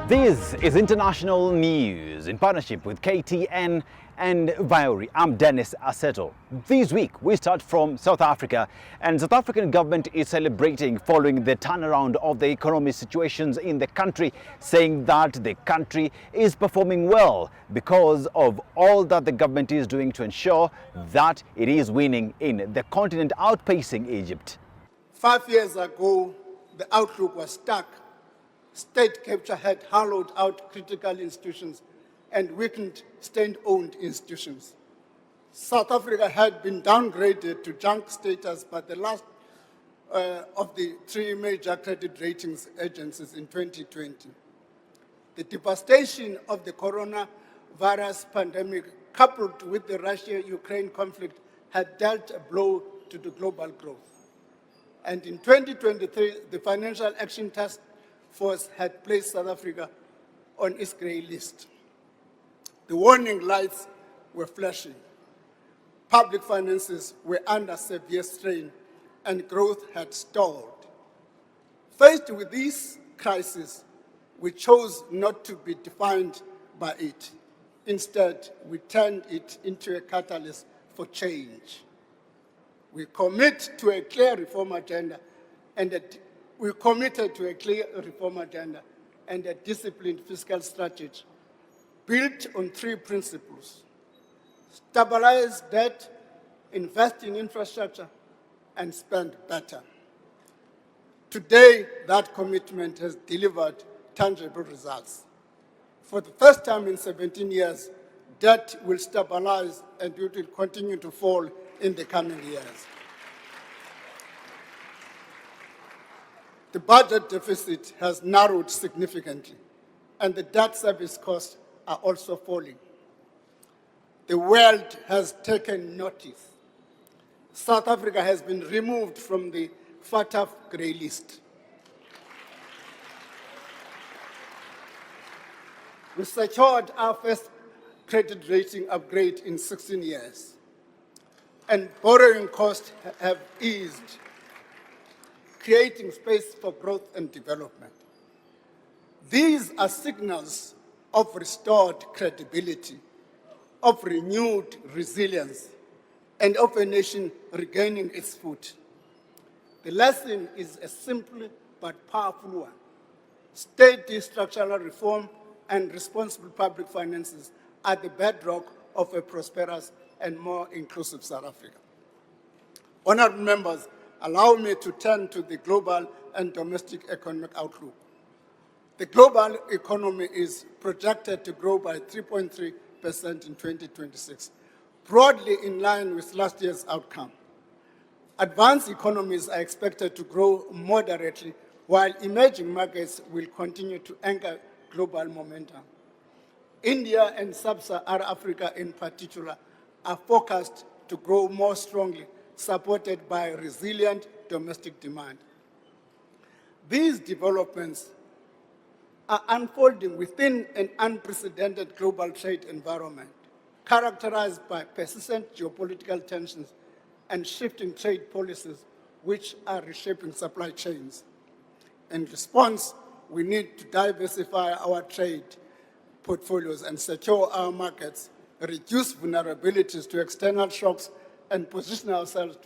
This is international news in partnership with KTN and Viori. I'm Dennis Aseto. This week we start from South Africa, and South African government is celebrating following the turnaround of the economic situations in the country, saying that the country is performing well because of all that the government is doing to ensure that it is winning in the continent, outpacing Egypt. 5 years ago, the outlook was stark. State capture had hollowed out critical institutions and weakened state-owned institutions. South Africa had been downgraded to junk status by the last of the three major credit ratings agencies in 2020. The devastation of the coronavirus pandemic, coupled with the Russia-Ukraine conflict, had dealt a blow to the global growth. And in 2023, the Financial Action Task Force had placed South Africa on its grey list. The warning lights were flashing. Public finances were under severe strain and growth had stalled. Faced with this crisis, we chose not to be defined by it. Instead, we turned it into a catalyst for change. We commit to a clear reform agenda we committed to a clear reform agenda and a disciplined fiscal strategy built on three principles: stabilize debt, invest in infrastructure, and spend better. Today, that commitment has delivered tangible results. For the first time in 17 years, debt will stabilize and it will continue to fall in the coming years. The budget deficit has narrowed significantly, and the debt service costs are also falling. The world has taken notice. South Africa has been removed from the FATF grey list. We secured our first credit rating upgrade in 16 years, and borrowing costs have eased, creating space for growth and development. These are signals of restored credibility, of renewed resilience, and of a nation regaining its foot. The lesson is a simple but powerful one. Steady structural reform and responsible public finances are the bedrock of a prosperous and more inclusive South Africa. Honourable members, allow me to turn to the global and domestic economic outlook. The global economy is projected to grow by 3.3% in 2026, broadly in line with last year's outcome. Advanced economies are expected to grow moderately, while emerging markets will continue to anchor global momentum. India and sub-Saharan Africa in particular are forecast to grow more strongly, supported by resilient domestic demand. These developments are unfolding within an unprecedented global trade environment, characterized by persistent geopolitical tensions and shifting trade policies which are reshaping supply chains. In response, we need to diversify our trade portfolios and secure our markets, reduce vulnerabilities to external shocks, and position ourselves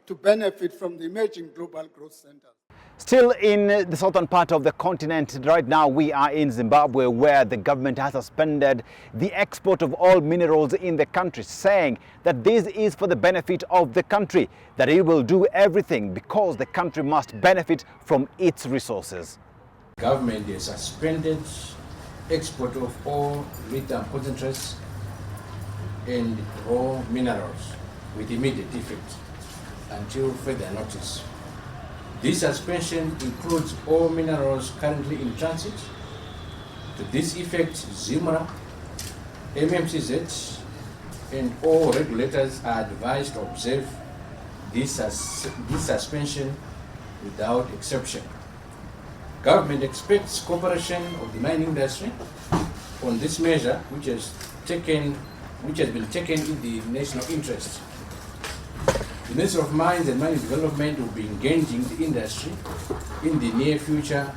to benefit from the emerging global growth centers. Still in the southern part of the continent, right now we are in Zimbabwe, where the government has suspended the export of all minerals in the country, saying that this is for the benefit of the country, that it will do everything because the country must benefit from its resources. Government has suspended export of all lithium concentrates and raw minerals with immediate effect until further notice. This suspension includes all minerals currently in transit. To this effect, ZIMRA, MMCZ, and all regulators are advised to observe this suspension without exception. Government expects cooperation of the mining industry on this measure, which has been taken in the national interest. The Minister of Mines and Mining Development will be engaging the industry in the near future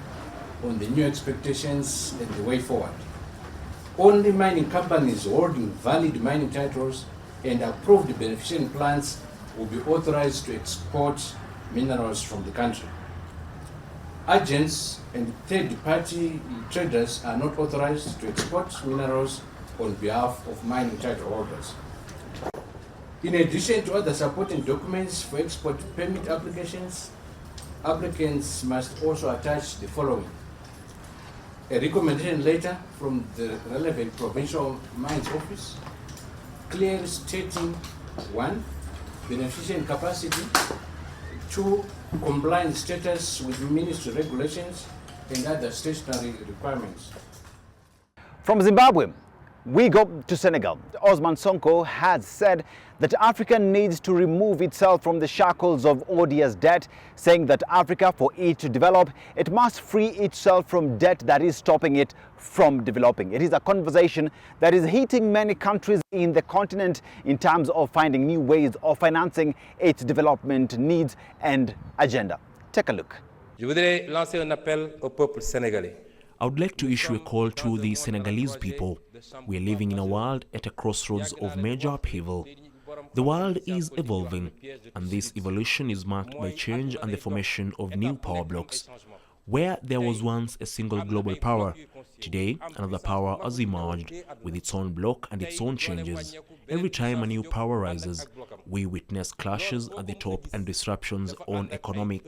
on the new expectations and the way forward. Only mining companies holding valid mining titles and approved beneficiation plans will be authorized to export minerals from the country. Agents and third-party traders are not authorized to export minerals on behalf of mining title holders. In addition to other supporting documents for export permit applications, applicants must also attach the following: a recommendation letter from the relevant provincial mines office, clearly stating 1. beneficiation capacity, 2. compliance status with ministry regulations and other statutory requirements. From Zimbabwe, we go to Senegal. Osman Sonko has said that Africa needs to remove itself from the shackles of odious debt, saying that Africa, for it to develop, it must free itself from debt that is stopping it from developing. It is a conversation that is hitting many countries in the continent in terms of finding new ways of financing its development needs and agenda. Take a look. Je voudrais lancer un appel au peuple sénégalais. I would like to issue a call to the Senegalese people. We are living in a world at a crossroads of major upheaval. The world is evolving, and this evolution is marked by change and the formation of new power blocks. Where there was once a single global power, today another power has emerged with its own bloc and its own changes. Every time a new power rises, we witness clashes at the top and disruptions on economic,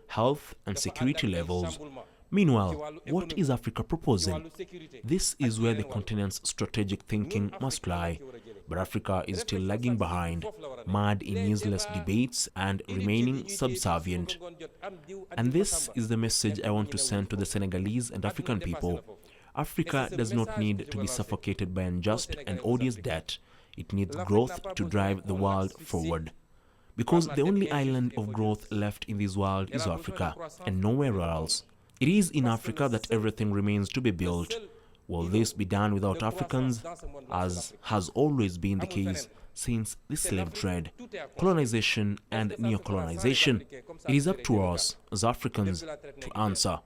health and security levels. Meanwhile, what is Africa proposing? This is where the continent's strategic thinking must lie. But Africa is still lagging behind, mad in useless debates and remaining subservient. And this is the message I want to send to the Senegalese and African people. Africa does not need to be suffocated by unjust and odious debt. It needs growth to drive the world forward. Because the only island of growth left in this world is Africa, and nowhere else. It is in Africa that everything remains to be built. Will this be done without Africans, as has always been the case since the slave trade, colonization and neo-colonization? It is up to us as Africans to answer.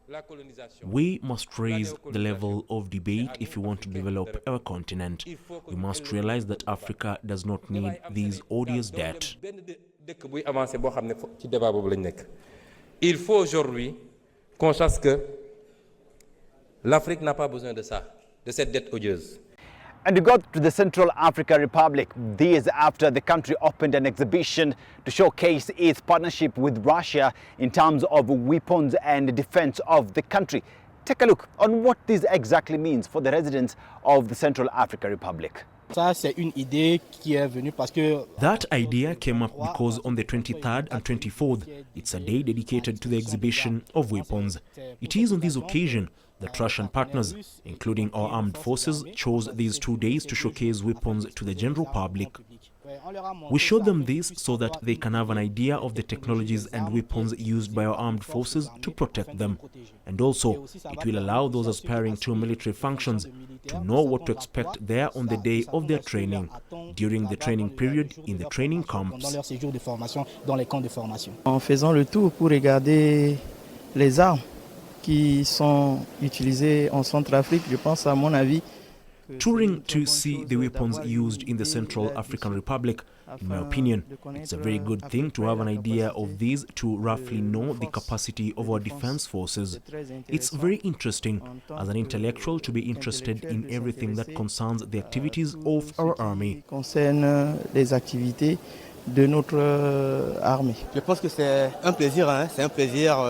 We must raise the level of debate if we want to develop our continent. We must realize that Africa does not need these odious debt. Il faut aujourd'hui qu'on sache que l'Afrique n'a pas besoin de ça, de cette dette odieuse. And we got to the Central African Republic days after the country opened an exhibition to showcase its partnership with Russia in terms of weapons and defense of the country. Take a look on what this exactly means for the residents of the Central African Republic. That idea came up because on the 23rd and 24th, it's a day dedicated to the exhibition of weapons. It is on this occasion that Russian partners, including our armed forces, chose these 2 days to showcase weapons to the general public. We showed them this so that they can have an idea of the technologies and weapons used by our armed forces to protect them. And also, it will allow those aspiring to military functions to know what to expect there on the day of their training, during the training period in the training camps. En faisant le tour pour regarder les armes qui sont utilisées en Centrafrique, je pense à mon avis. Touring to see the weapons used in the Central African Republic, in my opinion, it's a very good thing to have an idea of these to roughly know the capacity of our defense forces. It's very interesting as an intellectual to be interested in everything that concerns the activities of our army. Concerne les activités de notre armée. Je pense que c'est un plaisir,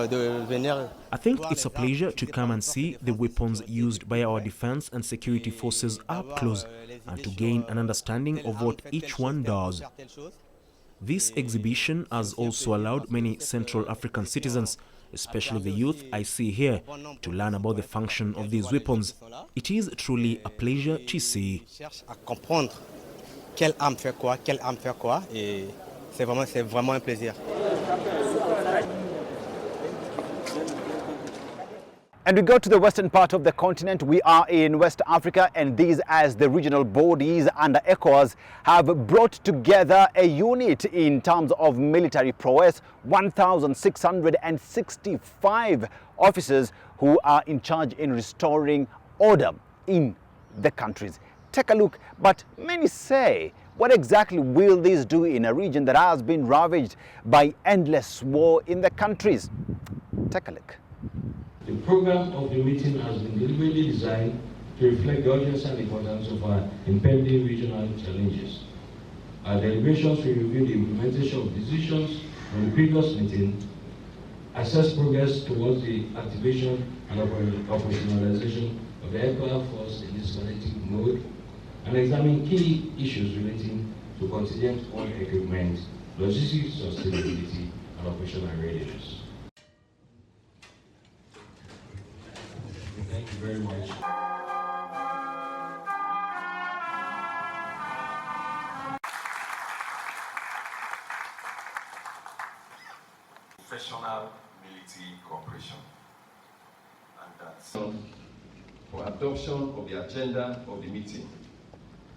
de venir. I think it's a pleasure to come and see the weapons used by our defense and security forces up close and to gain an understanding of what each one does. This exhibition has also allowed many Central African citizens, especially the youth I see here, to learn about the function of these weapons. It is truly a pleasure to see. Quelle arme fait quoi, et c'est vraiment un plaisir. And we go to the western part of the continent. We are in West Africa, and these, as the regional bodies under ECOWAS, have brought together a unit in terms of military prowess, 1,665 officers who are in charge in restoring order in the countries. Take a look, but many say, what exactly will this do in a region that has been ravaged by endless war in the countries? Take a look. The program of the meeting has been deliberately designed to reflect the urgency and importance of our impending regional challenges. Our deliberations will review the implementation of decisions from the previous meeting, assess progress towards the activation and operationalization of the ECOWAS force in this collective mode, and examine key issues relating to contingent oil equipment, logistics sustainability, and operational readiness. Thank you very much. Professional military cooperation. And that's for adoption of the agenda of the meeting.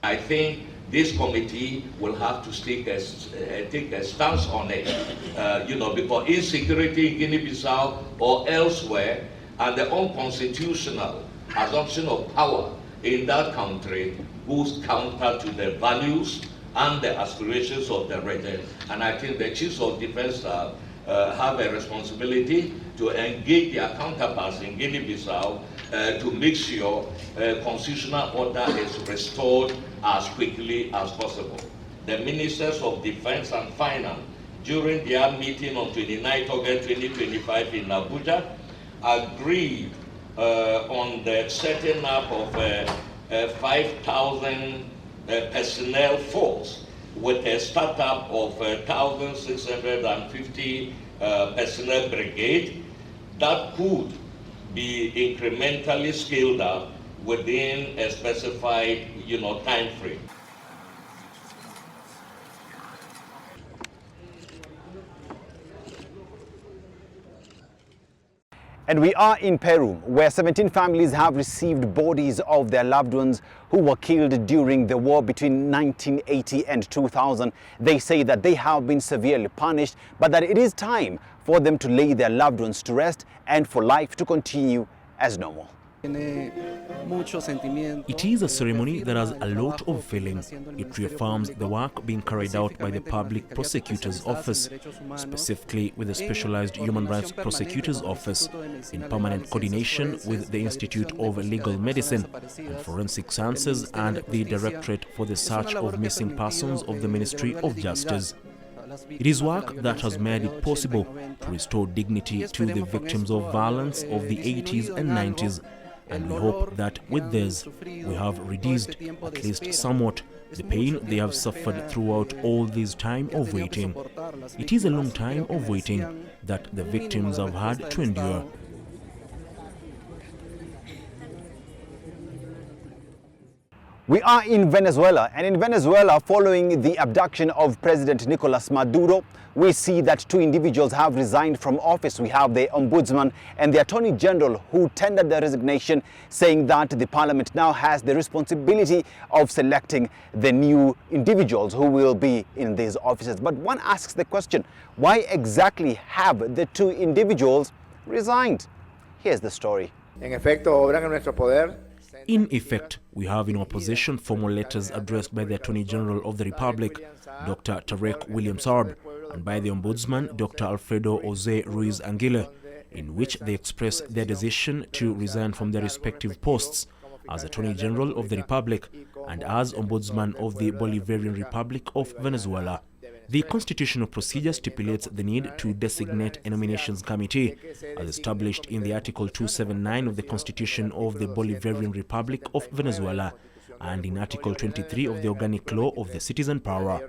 I think this committee will have to take a stance on it, because insecurity in Guinea-Bissau or elsewhere, and the unconstitutional assumption of power in that country goes counter to the values and the aspirations of the region. And I think the chiefs of defense staff have a responsibility to engage their counterparts in Guinea-Bissau to make sure constitutional order is restored as quickly as possible. The ministers of defense and finance, during their meeting on 29 August 2025 in Abuja, agreed on the setting up of a 5,000 personnel force with a startup of 1,650 personnel brigade that could be incrementally scaled up within a specified time frame. And we are in Peru, where 17 families have received bodies of their loved ones who were killed during the war between 1980 and 2000. They say that they have been severely punished, but that it is time for them to lay their loved ones to rest and for life to continue as normal. It is a ceremony that has a lot of feeling. It reaffirms the work being carried out by the Public Prosecutor's Office, specifically with the Specialized Human Rights Prosecutor's Office, in permanent coordination with the Institute of Legal Medicine and Forensic Sciences and the Directorate for the Search of Missing Persons of the Ministry of Justice. It is work that has made it possible to restore dignity to the victims of violence of the 80s and 90s. And we hope that with this, we have reduced, at least somewhat, the pain they have suffered throughout all this time of waiting. It is a long time of waiting that the victims have had to endure. We are in Venezuela, and in Venezuela, following the abduction of President Nicolas Maduro, we see that 2 individuals have resigned from office. We have the Ombudsman and the Attorney General who tendered their resignation, saying that the Parliament now has the responsibility of selecting the new individuals who will be in these offices. But one asks the question, why exactly have the 2 individuals resigned? Here's the story. En efecto, obran en nuestro poder. In effect, we have in our possession formal letters addressed by the Attorney General of the Republic, Dr. Tarek William Saab, and by the Ombudsman, Dr. Alfredo Jose Ruiz Anguilla, in which they express their decision to resign from their respective posts as Attorney General of the Republic and as Ombudsman of the Bolivarian Republic of Venezuela. The constitutional procedure stipulates the need to designate a nominations committee, as established in the Article 279 of the Constitution of the Bolivarian Republic of Venezuela and in Article 23 of the Organic Law of the Citizen Power.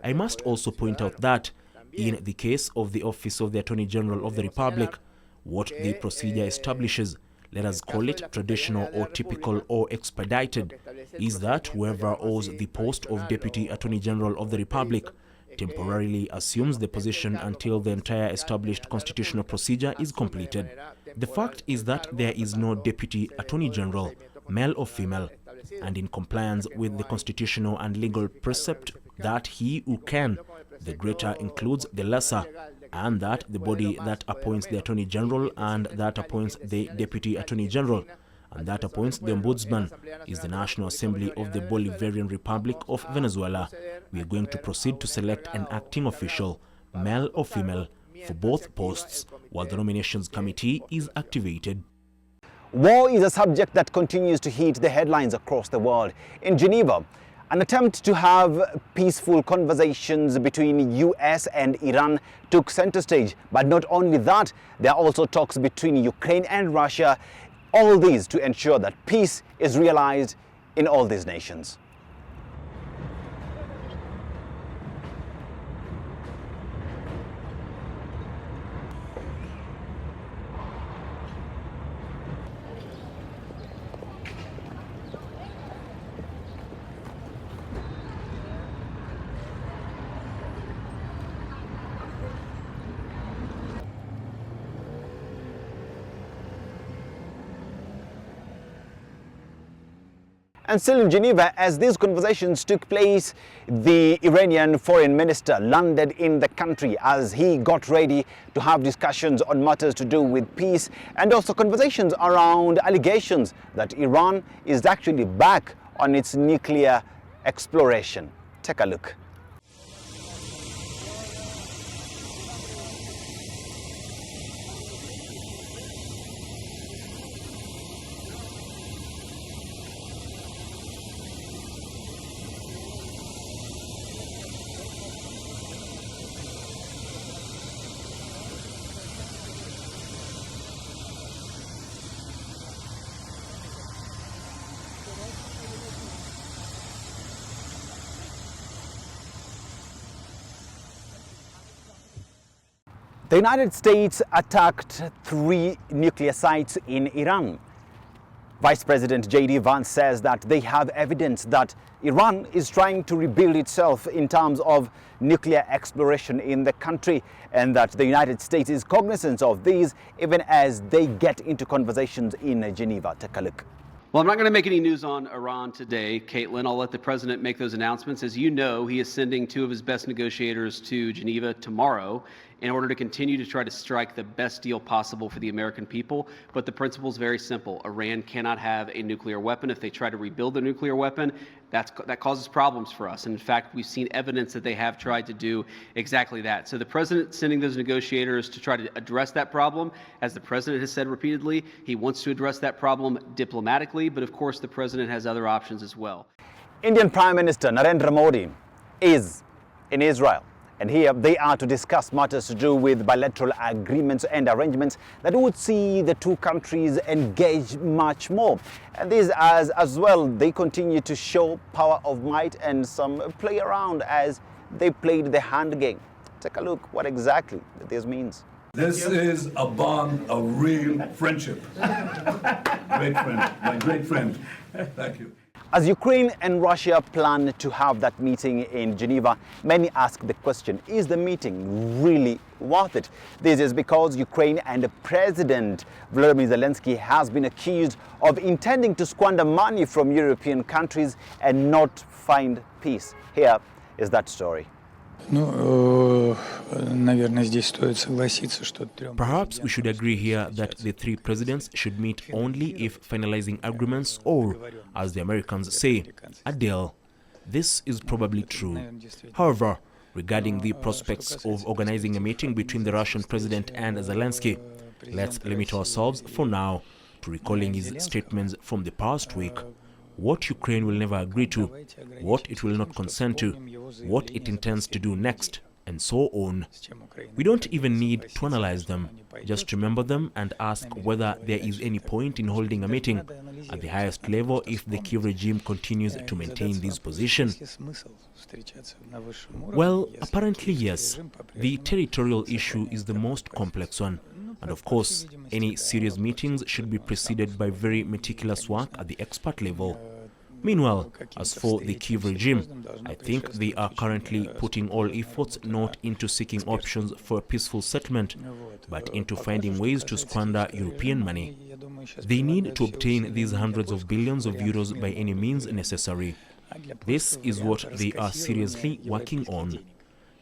I must also point out that, in the case of the Office of the Attorney General of the Republic, what the procedure establishes, let us call it traditional or typical or expedited, is that whoever owes the post of Deputy Attorney General of the Republic temporarily assumes the position until the entire established constitutional procedure is completed. The fact is that there is no Deputy Attorney General, male or female, and in compliance with the constitutional and legal precept that he who can, the greater includes the lesser, and that the body that appoints the Attorney General and that appoints the Deputy Attorney General and that appoints the Ombudsman is the National Assembly of the Bolivarian Republic of Venezuela. We are going to proceed to select an acting official, male or female, for both posts, while the nominations committee is activated. War is a subject that continues to hit the headlines across the world. In Geneva, an attempt to have peaceful conversations between US and Iran took center stage. But not only that, there are also talks between Ukraine and Russia. All these to ensure that peace is realized in all these nations. And still in Geneva, as these conversations took place, the Iranian foreign minister landed in the country as he got ready to have discussions on matters to do with peace and also conversations around allegations that Iran is actually back on its nuclear exploration. Take a look. The United States attacked 3 nuclear sites in Iran. Vice President J.D. Vance says that they have evidence that Iran is trying to rebuild itself in terms of nuclear exploration in the country, and that the United States is cognizant of these even as they get into conversations in Geneva. Take a look. Well, I'm not going to make any news on Iran today, Caitlin. I'll let the president make those announcements. As you know, he is sending 2 of his best negotiators to Geneva tomorrow in order to continue to try to strike the best deal possible for the American people. But the principle is very simple. Iran cannot have a nuclear weapon. If they try to rebuild a nuclear weapon, that causes problems for us. And in fact, we've seen evidence that they have tried to do exactly that. So the president sending those negotiators to try to address that problem. As the president has said repeatedly, he wants to address that problem diplomatically, but of course the president has other options as well. Indian Prime Minister Narendra Modi is in Israel. And here they are to discuss matters to do with bilateral agreements and arrangements that would see the 2 countries engage much more. And these as well, they continue to show power of might and some play around as they played the hand game. Take a look what exactly this means. This is a bond of real friendship. Great friend, my great friend. Thank you. As Ukraine and Russia plan to have that meeting in Geneva, many ask the question, is the meeting really worth it? This is because Ukraine and President Volodymyr Zelensky has been accused of intending to squander money from European countries and not find peace. Here is that story. Perhaps we should agree here that the 3 presidents should meet only if finalizing agreements or, as the Americans say, a deal. This is probably true. However, regarding the prospects of organizing a meeting between the Russian president and Zelensky, let's limit ourselves for now to recalling his statements from the past week. What Ukraine will never agree to, what it will not consent to, what it intends to do next, and so on. We don't even need to analyze them, just remember them and ask whether there is any point in holding a meeting at the highest level if the Kyiv regime continues to maintain this position. Well, apparently yes. The territorial issue is the most complex one. And of course, any serious meetings should be preceded by very meticulous work at the expert level. Meanwhile, as for the Kyiv regime, I think they are currently putting all efforts not into seeking options for a peaceful settlement, but into finding ways to squander European money. They need to obtain these hundreds of billions of euros by any means necessary. This is what they are seriously working on.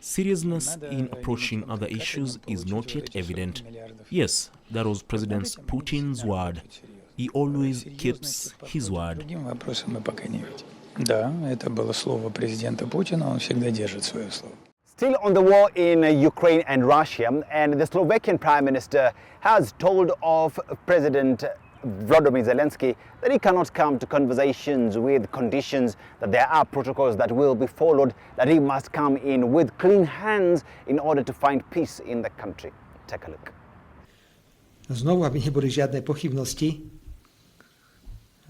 Seriousness in approaching other issues is not yet evident. Yes, that was President Putin's word. He always keeps his word. Still on the war in Ukraine and Russia, and the Slovakian Prime Minister has told of President Volodymyr Zelensky that he cannot come to conversations with conditions, that there are protocols that will be followed, that he must come in with clean hands in order to find peace in the country. Take a look. Znovu, aby neboli žiadne pochybnosti,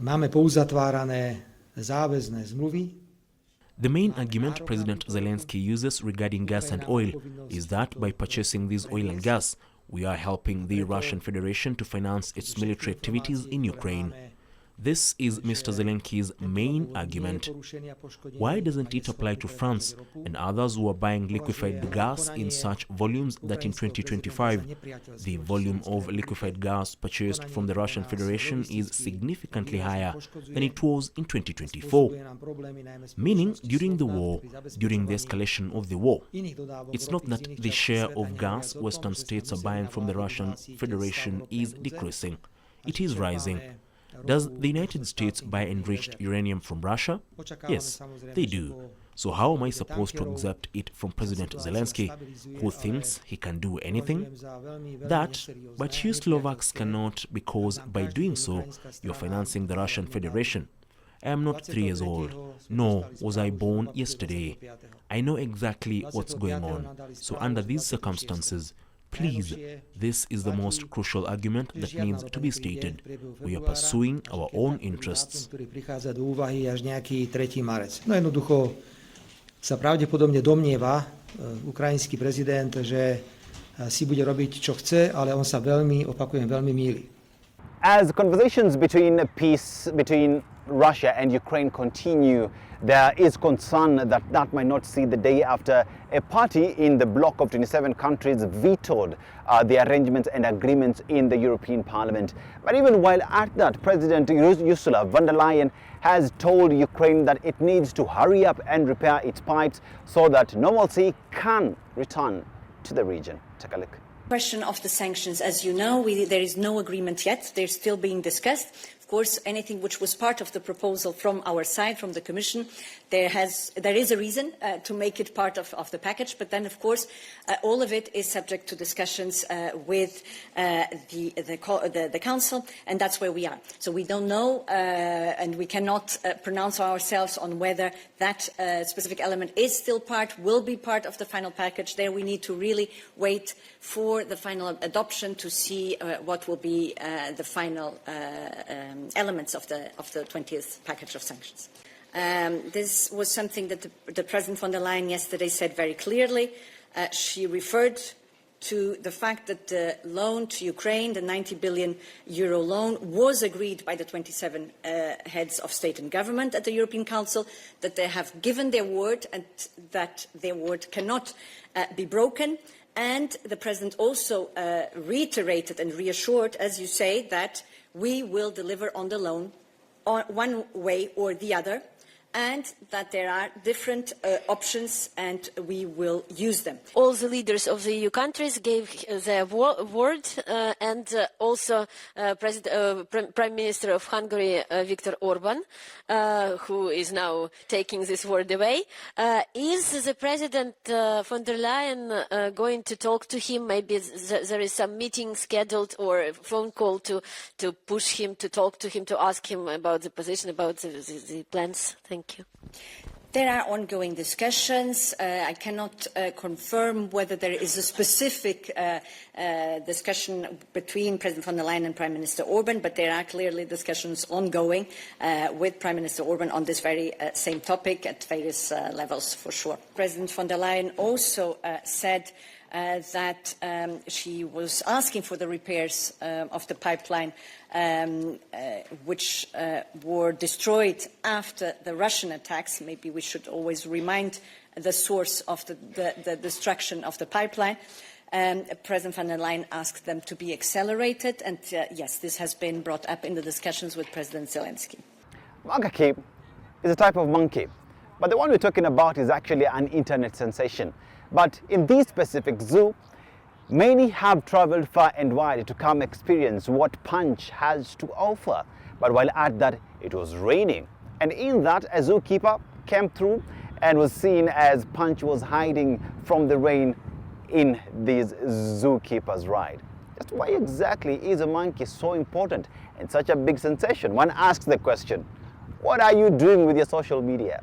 máme pouzatvárané záväzné zmluvy. The main argument President Zelensky uses regarding gas and oil is that by purchasing this oil and gas, we are helping the Russian Federation to finance its military activities in Ukraine. This is Mr. Zelensky's main argument. Why doesn't it apply to France and others who are buying liquefied gas in such volumes that in 2025 the volume of liquefied gas purchased from the Russian Federation is significantly higher than it was in 2024? Meaning, during the war, during the escalation of the war, it's not that the share of gas Western states are buying from the Russian Federation is decreasing, it is rising. Does the United States buy enriched uranium from Russia? Yes, they do. So how am I supposed to accept it from President Zelensky, who thinks he can do anything? But you Slovaks cannot, because by doing so, you're financing the Russian Federation. I am not 3 years old, nor was I born yesterday. I know exactly what's going on. So under these circumstances, please, this is the most crucial argument that needs to be stated. We are pursuing our own interests. No jednoducho sa pravdepodobne domnieva ukrajinský prezident, že si bude robiť, čo chce, ale on sa veľmi, opakujem, veľmi mýli. As conversations between Russia and Ukraine continue, there is concern that that might not see the day after a party in the bloc of 27 countries vetoed the arrangements and agreements in the European Parliament. But even while at that, President Ursula von der Leyen has told Ukraine that it needs to hurry up and repair its pipes so that normalcy can return to the region. Take a look. Question of the sanctions, as you know, there is no agreement yet. They're still being discussed. Of course, anything which was part of the proposal from our side, from the Commission, there is a reason to make it part of the package. But then, of course, all of it is subject to discussions with the Council, and that's where we are. So we don't know, and we cannot pronounce ourselves on whether that specific element is still will be part of the final package. There we need to really wait for the final adoption to see what will be the final elements of the 20th package of sanctions. This was something that the President von der Leyen yesterday said very clearly. She referred to the fact that the loan to Ukraine, the 90 billion euro loan, was agreed by the 27 heads of state and government at the European Council, that they have given their word and that their word cannot be broken. And the President also reiterated and reassured, as you say, that we will deliver on the loan one way or the other, and that there are different options and we will use them. All the leaders of the EU countries gave their word and also Prime Minister of Hungary, Viktor Orban, who is now taking this word away. Is the President von der Leyen going to talk to him? Maybe there is some meeting scheduled or a phone call to push him, to talk to him, to ask him about the position, about the plans? Thank you. There are ongoing discussions. I cannot confirm whether there is a specific discussion between President von der Leyen and Prime Minister Orban, but there are clearly discussions ongoing with Prime Minister Orban on this very same topic at various levels, for sure. President von der Leyen also said that she was asking for the repairs of the pipeline which were destroyed after the Russian attacks. Maybe we should always remind the source of the destruction of the pipeline. President von der Leyen asked them to be accelerated, and yes, this has been brought up in the discussions with President Zelensky. Macaque is a type of monkey, but the one we're talking about is actually an internet sensation. But in this specific zoo, many have traveled far and wide to come experience what Punch has to offer. But while at that, it was raining, and in that, a zookeeper came through and was seen as Punch was hiding from the rain in this zookeeper's ride. Just why exactly is a monkey so important and such a big sensation? One asks the question, what are you doing with your social media?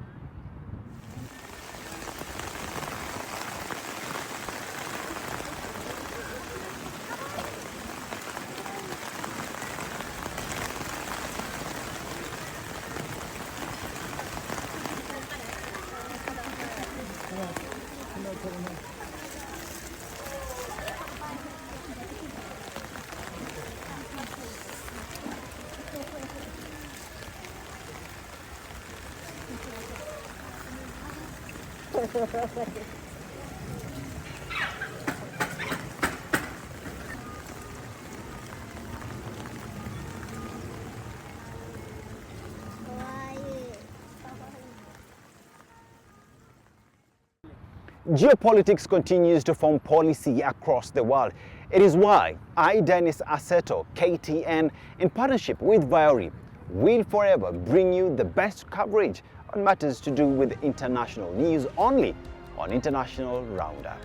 Geopolitics continues to form policy across the world. It is why I, Dennis Aseto, KTN, in partnership with Viori, will forever bring you the best coverage on matters to do with international news only on International Roundup.